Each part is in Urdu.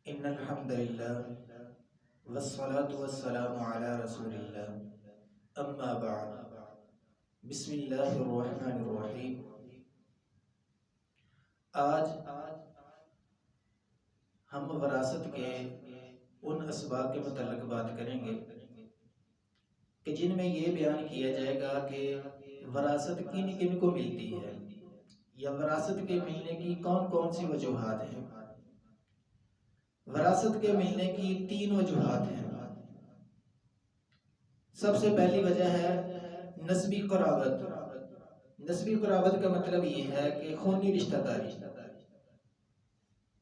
ان الحمد للہ والصلاة والسلام علی رسول اللہ اما بعد بسم اللہ الرحمن الرحیم۔ آج ہم وراثت کے ان اسباب کے متعلق بات کریں گے کہ جن میں یہ بیان کیا جائے گا کہ وراثت کن کن کو ملتی ہے یا وراثت کے ملنے کی کون کون سی وجوہات ہیں۔ وراثت کے ملنے کی 3 وجوہات ہیں۔ سب سے پہلی وجہ ہے نسبی قرابت۔ نسبی قرابت کا مطلب یہ ہے کہ خونی رشتہ داری۔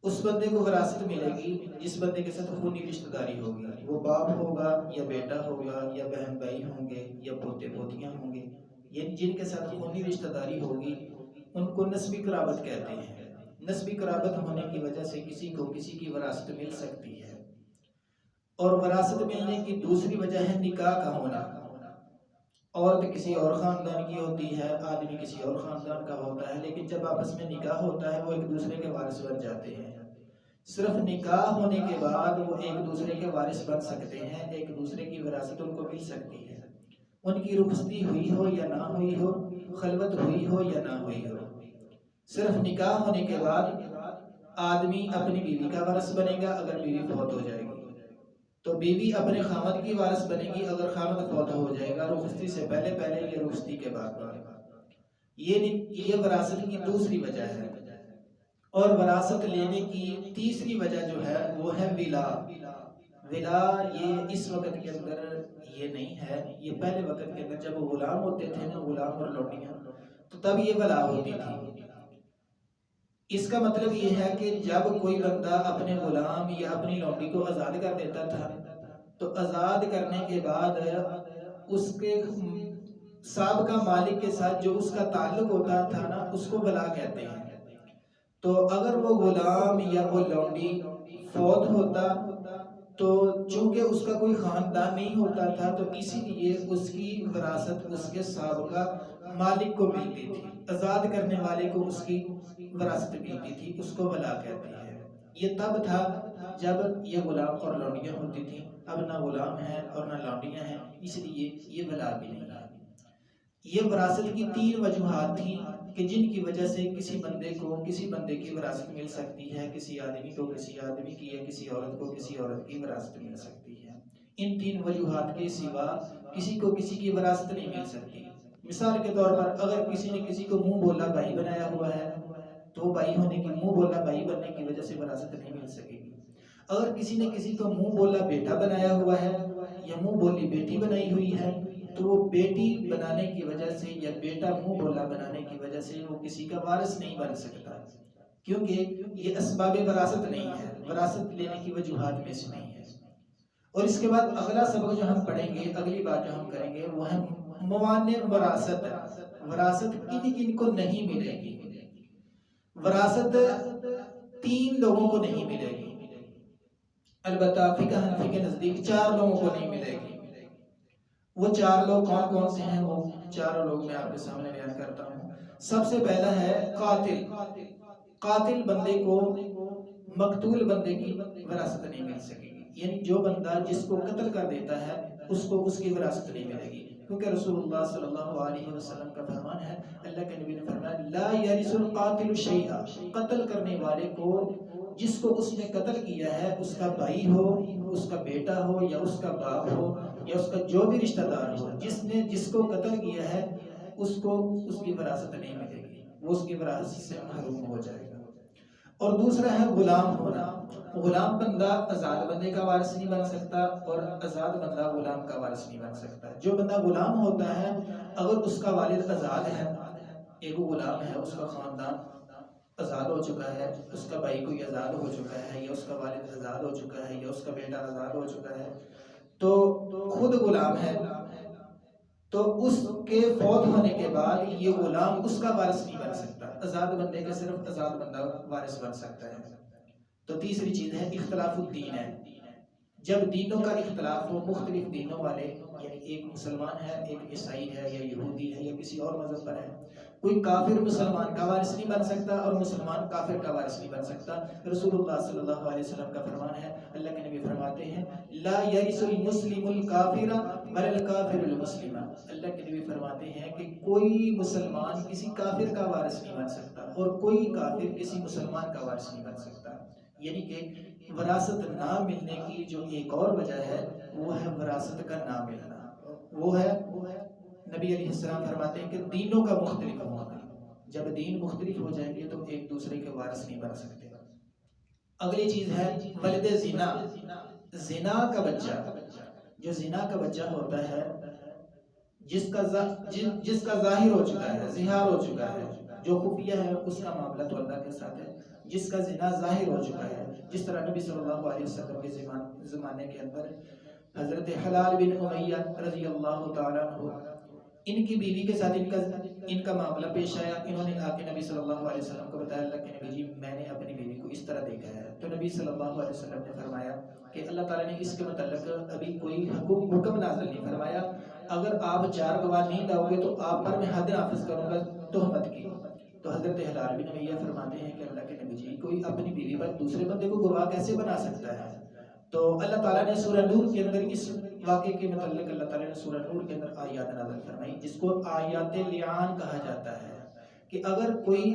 اس بندے کو وراثت ملے گی جس بندے کے ساتھ خونی رشتہ داری ہوگی، وہ باپ ہوگا یا بیٹا ہوگا یا بہن بھائی ہوں گے یا پوتے پوتیاں ہوں گے، یعنی جن کے ساتھ خونی رشتہ داری ہوگی ان کو نسبی قرابت کہتے ہیں۔ نسبی قرابت ہونے کی وجہ سے کسی کو کسی کی وراثت مل سکتی ہے۔ اور وراثت ملنے کی دوسری وجہ ہے نکاح کا ہونا۔ عورت کسی اور خاندان کی ہوتی ہے، آدمی کسی اور خاندان کا ہوتا ہے، لیکن جب آپس میں نکاح ہوتا ہے وہ ایک دوسرے کے وارث بن جاتے ہیں۔ صرف نکاح ہونے کے بعد وہ ایک دوسرے کے وارث بن سکتے ہیں، ایک دوسرے کی وراثت ان کو مل سکتی ہے۔ ان کی رخصتی ہوئی ہو یا نہ ہوئی ہو، خلوت ہوئی ہو یا نہ ہوئی ہو، صرف نکاح ہونے کے بعد آدمی اپنی بیوی کا وارث بنے گا اگر بیوی فوت ہو جائے گی، تو بیوی اپنے خامد کی وارث بنے گی اگر خامد فوت ہو جائے گا، رخصتی سے پہلے پہلے یا رخصتی کے بعد۔ یہ وراثت کی دوسری وجہ ہے۔ اور وراثت لینے کی تیسری وجہ جو ہے وہ ہے ولا۔ ولا یہ اس وقت کے اندر یہ نہیں ہے، یہ پہلے وقت کے اندر جب غلام ہوتے تھے نا، غلام اور لونڈیاں، تو تب یہ ولا ہوتی تھی۔ اس کا مطلب یہ ہے کہ جب کوئی بندہ اپنے غلام یا اپنی لونڈی کو آزاد کر دیتا تھا تو آزاد کرنے کے بعد اس کے سابقہ مالک کے ساتھ جو اس کا تعلق ہوتا تھا نا، اس کو ولا کہتے ہیں۔ تو اگر وہ غلام یا وہ لونڈی فوت ہوتا تو چونکہ اس کا کوئی خاندان نہیں ہوتا تھا تو اسی لیے اس کی وراثت اس کے سابقہ مالک کو ملتی تھی، آزاد کرنے والے کو اس کی وراثت ملتی تھی، اس کو ولا کہتے ہیں۔ یہ تب تھا جب یہ غلام اور لونڈیاں ہوتی تھیں، اب نہ غلام ہیں اور نہ لونڈیاں ہیں، اس لیے یہ ولا بھی نہیں ہے۔ یہ وراثت کی 3 وجوہات تھیں کہ جن کی وجہ سے کسی بندے کو کسی بندے کی وراثت مل سکتی ہے، کسی آدمی کو کسی آدمی کی، یا کسی عورت کو کسی عورت کی وراثت مل سکتی ہے۔ ان 3 وجوہات کے سوا کسی کو کسی کی وراثت نہیں مل سکتی۔ مثال کے طور پر اگر کسی نے کسی کو منہ بولا بھائی بنایا ہوا ہے تو بھائی ہونے کی، منہ بولا بھائی بننے کی وجہ سے وراثت نہیں مل سکے گی۔ اگر کسی نے کسی کو منہ بولا بیٹا بنایا ہوا ہے یا منہ بولی بیٹی بنائی ہوئی ہے تو وہ بیٹی بنانے کی وجہ سے یا بیٹا منہ بولا بنانے کی وجہ سے وہ کسی کا وارث نہیں بن سکتا، کیونکہ یہ اسباب وراثت نہیں ہے، وراثت لینے کی وجوہات میں سے نہیں ہے۔ اور اس کے بعد اگلا سبق جو ہم پڑھیں گے، اگلی بات جو ہم کریں گے وہ ہے موانع وراثت۔ وراثت کن کن کو نہیں ملے گی؟ وراثت 3 لوگوں کو نہیں ملے گی، البتہ فقہ حنفی کے نزدیک 4 لوگوں کو نہیں ملے گی۔ وہ 4 لوگ کون کون سے ہیں؟ وہ 4 لوگ میں آپ کے سامنے بیان کرتا ہوں۔ سب سے پہلا ہے قاتل۔ قاتل بندے کو مقتول بندے کی وراثت نہیں مل سکے گی، یعنی جو بندہ جس کو قتل کر دیتا ہے اس کو اس کی وراثت نہیں ملے گی، کیونکہ رسول اللہ صلی اللہ علیہ وسلم کا فرمان ہے، اللہ کے نبی نے فرمایا لا یرث القاتل شیئا، قتل کرنے والے کو، جس کو اس نے قتل کیا ہے، اس کا بھائی ہو، اس کا بیٹا ہو یا اس کا باپ ہو یا اس کا جو بھی رشتہ دار ہو، جس نے جس کو قتل کیا ہے اس کو اس کی وراثت نہیں ملے گی، وہ اس کی وراثت سے محروم ہو جائے گا۔ اور دوسرا ہے غلام ہونا۔ غلام بندہ آزاد بندے کا وارث نہیں بن سکتا اور آزاد بندہ غلام کا وارث نہیں بن سکتا۔ جو بندہ غلام ہوتا ہے اگر اس کا والد آزاد ہے، ایک غلام ہے، اس کا خاندان آزاد ہو چکا ہے، اس کا بھائی کوئی آزاد ہو چکا ہے یا اس کا والد آزاد ہو چکا ہے یا اس کا بیٹا آزاد ہو چکا ہے، تو خود غلام ہے، تو اس کے فوت ہونے کے بعد یہ غلام اس کا وارث نہیں بن سکتا، آزاد بندے کا صرف آزاد بندہ وارث بن سکتا ہے۔ تو تیسری چیز ہے اختلاف الدین ہے۔ جب دینوں کا اختلاف ہو، مختلف دینوں والے، یعنی ایک مسلمان ہے، ایک عیسائی ہے یا یہودی ہے یا کسی اور مذہب پر ہے، کوئی کافر مسلمان کا وارث نہیں بن سکتا اور مسلمان کافر کا وارث نہیں بن سکتا۔ رسول اللہ صلی اللہ علیہ وسلم کا فرمان ہے، اللہ کے نبی فرماتے ہیں لا یرث المسلم الکافر ولا الکافر المسلم۔ اللہ کے نبی فرماتے ہیں کہ کوئی مسلمان کسی کافر کا وارث نہیں بن سکتا اور کوئی کافر کسی مسلمان کا وارث نہیں بن سکتا۔ یعنی کہ وراثت نہ ملنے کی جو ایک اور وجہ ہے وہ ہے وراثت کا نہ ملنا، وہ ہے نبی علیہ السلام فرماتے ہیں کہ دینوں کا مختلف ہونا۔ جب دین مختلف ہو جائیں گے تو ایک دوسرے کے وارث نہیں بن سکتے۔ اگلی چیز ہے ولد زنا، زنا کا بچہ، جو زنا کا بچہ ہوتا ہے جس کا ظاہر ہو چکا ہے، ظہار ہو چکا ہے، جو خفیہ ہے اس کا معاملہ تو اللہ کے ساتھ ہے، جس کا زنا ظاہر ہو چکا ہے، جس طرح نبی صلی اللہ علیہ وسلم کے زمانے کے اندر حضرت حلال بن امیہ رضی اللہ تعالیٰ عنہ، ان کی بیوی کے ساتھ ان کا معاملہ پیش آیا۔ انہوں نے آ کے نبی صلی اللہ علیہ وسلم کو بتایا اللہ کے نبی جی میں نے اپنی بیوی کو اس طرح دیکھا ہے۔ تو نبی صلی اللہ علیہ وسلم نے فرمایا کہ اللہ تعالیٰ نے اس کے متعلق ابھی کوئی حکم نازل نہیں فرمایا، اگر آپ 4 گواہ نہیں لاؤ گے تو آپ پر میں حد نافذ کروں گا تہمت کی۔ تو حضرت حلال بن امیہ فرماتے ہیں کہ اللہ کے نبی جی کوئی اپنی بیوی پر دوسرے بندے کو گواہ کیسے بنا سکتا ہے؟ تو اللہ تعالیٰ نے سورہ نور کے اندر اس واقعے کے متعلق اللہ تعالیٰ نے سورہ نور کے اندر آیات نازل فرمائی جس کو آیات لعان کہا جاتا ہے، کہ اگر کوئی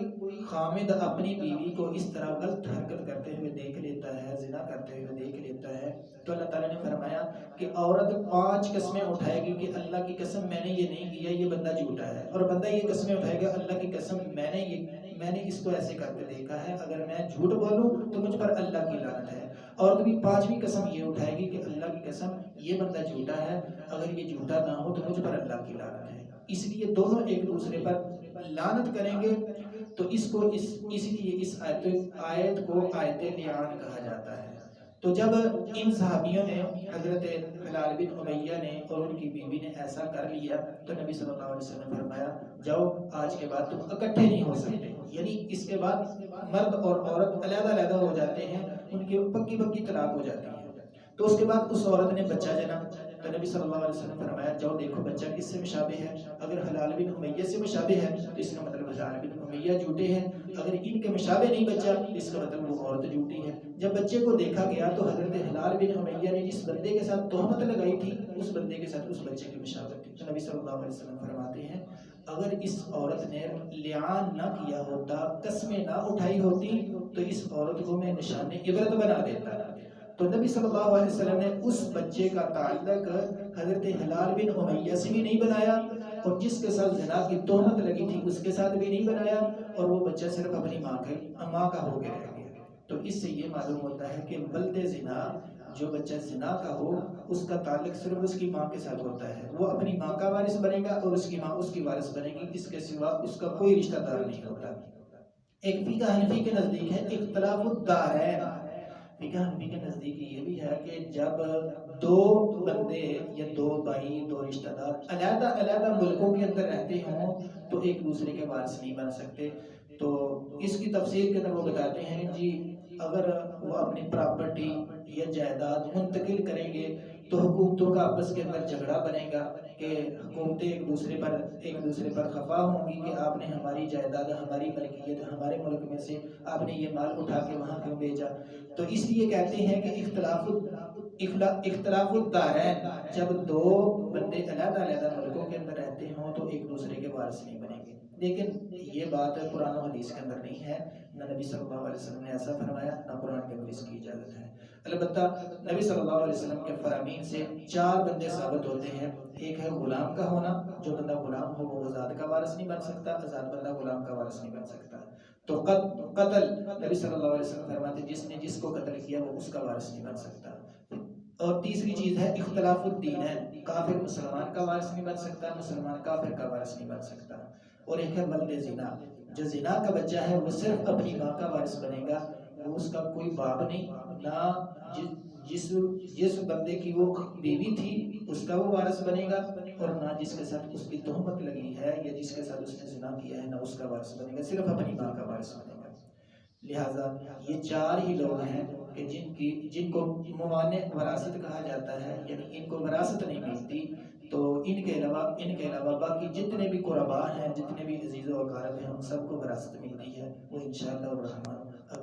خامد اپنی بیوی کو اس طرح غلط حرکت کرتے ہوئے دیکھ لیتا ہے، زنا کرتے ہوئے دیکھ لیتا ہے، تو اللہ تعالیٰ نے فرمایا کہ عورت 5 قسمیں اٹھائے گی کہ اللہ کی قسم میں نے یہ نہیں کیا، یہ بندہ جھوٹا ہے، اور بندہ یہ قسمیں اٹھائے گا اللہ کی قسم میں نے اس کو ایسے کرتے دیکھا ہے، اگر میں جھوٹ بولوں تو مجھ پر اللہ کی لعنت ہے۔ اور کبھی 5ویں قسم یہ اٹھائے گی کہ اللہ کی قسم یہ بندہ جھوٹا ہے، اگر یہ جھوٹا نہ ہو تو مجھ پر اللہ کی لعنت ہے۔ اس لیے دونوں ایک دوسرے پر لعنت کریں گے، تو اس لیے اس آیت کو آیت لعان کہا جاتا ہے۔ تو جب ان صحابیوں نے حضرت حلال بن امیہ نے اور ان کی بیوی نے ایسا کر لیا تو نبی صلی اللہ علیہ وسلم نے فرمایا جاؤ آج کے بعد تم اکٹھے نہیں ہو سکتے، یعنی اس کے بعد مرد اور عورت علیحدہ علیحدہ ہو جاتے ہیں، ان کی پکی طلاق ہو جاتی ہے۔ تو اس کے بعد اس عورت نے بچہ جنا، تو نبی صلی اللہ علیہ وسلم نے فرمایا جاؤ دیکھو بچہ کس سے مشابہ ہے، اگر حلال بن امیہ سے مشابہ ہے تو اس کا مطلب حلال بن امیہ جھوٹے ہیں، اگر ان کے مشابہ نہیں بچہ تو اس کا مطلب وہ عورت جھوٹی ہے۔ جب بچے کو دیکھا گیا تو حضرت حلال بن امیہ نے جس بندے کے ساتھ تہمت لگائی تھی اس بندے کے ساتھ اس بچے کی مشابہت تھی۔ تو نبی صلی اللہ علیہ وسلم فرماتے ہیں اگر اس عورت نے لعان نہ کیا ہوتا، قسمیں نہ اٹھائی ہوتی تو اس عورت کو میں نشان عبرت بنا دیتا۔ تو نبی صلی اللہ علیہ وسلم نے اس بچے کا تعلق حضرت حلال بن امیہ سے بھی نہیں بنایا، اور جس کے ساتھ زنا کی تہمت لگی تھی اس کے ساتھ بھی نہیں بنایا، اور وہ بچہ صرف اپنی ماں کا ہو گیا رہ گیا۔ تو اس سے یہ معلوم ہوتا ہے کہ ولد زنا، جو بچہ زنا کا ہو اس کا تعلق صرف اس کی ماں کے ساتھ ہوتا ہے، وہ اپنی ماں کا وارث بنے گا اور اس کی ماں اس کی وارث بنے گی، اس کے سوا اس کا کوئی رشتہ دار نہیں ہوتا۔ ایک فقہ حنفی کے نزدیک ہے اختلاف الدارین، فقہ حنفی کے نزدیک یہ بھی ہے کہ جب 2 بندے یا 2 بھائی 2 رشتہ دار علیحدہ علیحدہ ملکوں کے اندر رہتے ہوں تو ایک دوسرے کے وارث نہیں بن سکتے۔ تو اس کی تفسیر کے اندر وہ بتاتے ہیں جی اگر وہ اپنی پراپرٹی یا جائیداد منتقل کریں گے تو حکومتوں کا آپس کے اندر جھگڑا بنے گا کہ حکومتیں ایک دوسرے پر خفا ہوں گی کہ آپ نے ہماری جائیداد، ہماری ملکیت، ہمارے ملک میں سے آپ نے یہ مال اٹھا کے وہاں کیوں بھیجا۔ تو اس لیے کہتے ہیں کہ اختلاف الدارین، جب 2 بندے علیحدہ علیحدہ ملکوں کے اندر رہتے ہوں تو ایک دوسرے کے وارث نہیں بنیں گے۔ لیکن یہ بات قرآن و حدیث کے اندر نہیں ہے، نہ نبی صلی اللہ علیہ وسلم نے ایسا فرمایا، نہ قرآن کے اندر اس کی اجازت ہے۔ البتہ نبی صلی اللہ علیہ وسلم کے فرامین سے 4 بندے ثابت ہوتے ہیں۔ ایک ہے غلام کا ہونا، جو بندہ غلام ہو وہ آزاد کا وارث نہیں بن سکتا، آزاد بندہ غلام کا وارث نہیں بن سکتا۔ تو قتل، نبی صلی اللہ علیہ وسلم فرماتے جس نے جس کو قتل کیا وہ اس کا وارث نہیں بن سکتا۔ اور تیسری چیز ہے اختلاف الدین ہے، کافر مسلمان کا وارث نہیں بن سکتا، مسلمان کافر کا وارث نہیں بن سکتا۔ اور ایک ہے ولد زنا، جو زنا کا بچہ ہے وہ صرف اپنی ماں کا وارث بنے گا، وہ اس کا کوئی باپ نہیں، نہ جس بندے کی وہ بیوی تھی اس کا وہ وارث بنے گا، اور نہ جس کے ساتھ اس کی تہمت لگی ہے یا جس کے ساتھ اس نے زنا کیا ہے نہ اس کا وارث بنے گا، صرف اپنی ماں کا وارث بنے گا۔ لہٰذا یہ 4 ہی لوگ ہیں کہ جن کو موانع وراثت کہا جاتا ہے، یعنی ان کو وراثت نہیں ملتی۔ تو ان کے علاوہ باقی جتنے بھی قربا ہیں، جتنے بھی عزیز و اقارب ہیں، ان سب کو وراثت ملتی ہے، وہ انشاءاللہ الرحمن